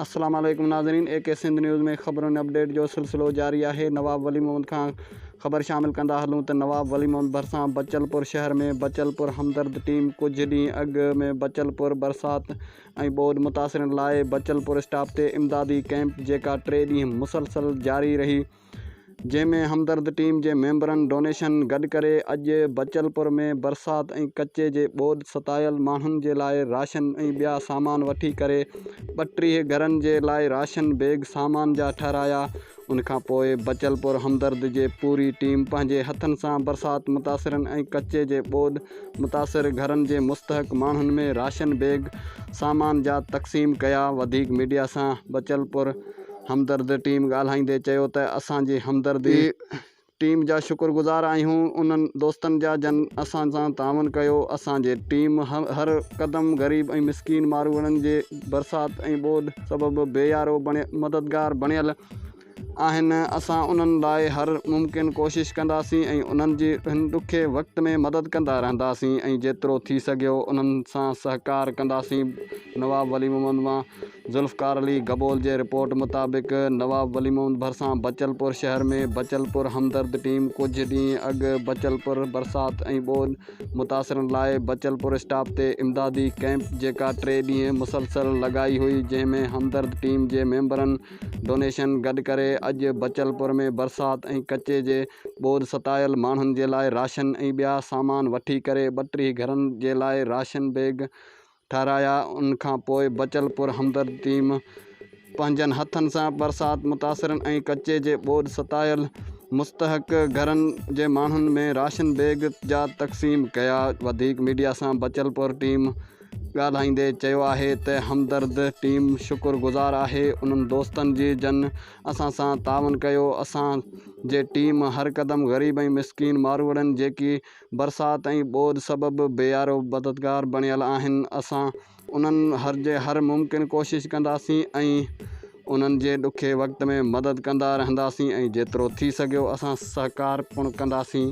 अस्सलाम वालेकुम नाज़रीन, AK सिंध न्यूज़ में ख़बरुनि अपडेट जो सिलसिलो जारी है। नवाब वली मोहम्मद खां ख़बर शामिल कंदा हलूं त नवाब वली मोहम्मद भरिसां बचलपुर शहर में बचलपुर हमदर्द टीम कुछ ॾींहं अॻु में बचलपुर बरसात ऐं ॿोॾि मुतासिरनि लाइ बचलपुर स्टॉप ते इमदादी कैंप जेका 3 ॾींहं मुसलसल जारी रही, जंहिंमें हमदर्द टीम के मेंबरनि डोनेशन गॾु करे अॼु बचलपुर में बरसात ऐं कच्चे जे ॿोॾि सतायल माण्हुनि जे लाइ राशन ऐं ॿिया सामान वठी करे 32 घरनि जे लाइ राशन बैग सामान जा ठहिराया। उनखां पोइ बचलपुर हमदर्द जे पूरी टीम पंहिंजे हथनि सां बरसात मुतासिरनि ऐं कच्चे जे ॿोॾि मुतासिर घरनि जे मुस्तहक माण्हुनि में राशन बैग सामान जा तक़सीम कया। वधीक मीडिया सां बचलपुर हमदर्द टीम ॻाल्हाईंदे चयो त असांजी हमदर्दी टीम जा शुक्रगुज़ार आहियूं उन्हनि दोस्तनि जा जन असां सां ताउन कयो। असांजे टीम हर क़दम ग़रीब ऐं मिसकीन माण्हुनि जे बरसात ऐं ॿोॾि सबबि बेयारो मददगार बणियल आहिनि। असां उन्हनि लाइ हर मुमकिन कोशिश कंदासीं ऐं उन्हनि जी हिन ॾुखे वक़्त में मदद कंदा रहंदासीं ऐं जेतिरो थी सघियो उन्हनि सां सहकार कंदासीं। नवाब वली मोहम्मद मां ज़ुल्फ़कार अली गबोल जे रिपोर्ट मुताबिक़ नवाब वली मोहम्मद भरिसां बचलपुर शहर में बचलपुर हमदर्द टीम कुछ ॾींहं अॻु बचलपुर बरसात ऐं ॿोॾि मुतासिरनि लाइ बचलपुर स्टॉप ते इमदादी कैंप जेका 3 ॾींहं मुसलसल लॻाई हुई, जंहिंमें हमदर्द टीम जे मेंबरनि डोनेशन गॾु करे अॼु बचलपुर में बरसात ऐं कच्चे जे ॿोॾि सतायल माण्हुनि जे लाइ राशन ऐं ॿिया सामान वठी करे 32 घरनि जे लाइ राशन बैग ठहिराया। उनखां पोइ बचलपुर हमदर्द टीम पंहिंजनि हथनि सां बरसात मुतासिरनि ऐं कच्चे जे ॿोॾि सतायल मुस्तहक घरनि जे माण्हुनि में राशन बैग जा तक़सीम कया। वधीक मीडिया सां बचलपुर टीम ॻाल्हाईंदे चयो आहे त हमदर्द टीम शुक्रगुज़ार आहे उन्हनि दोस्तनि जी जन असां सां ताउन कयो। असां जे टीम हर क़दम ग़रीब ऐं मिसकीन मारूड़नि जेकी बरसात ऐं ॿोॾि सबबि बेयारो मददगार बणियल आहिनि। असां उन्हनि हर मुमकिन कोशिश कंदासीं ऐं उन्हनि जे ॾुखे वक़्त में मदद कंदा रहंदासीं ऐं जेतिरो थी सघियो असां सहकार पिणु कंदासीं।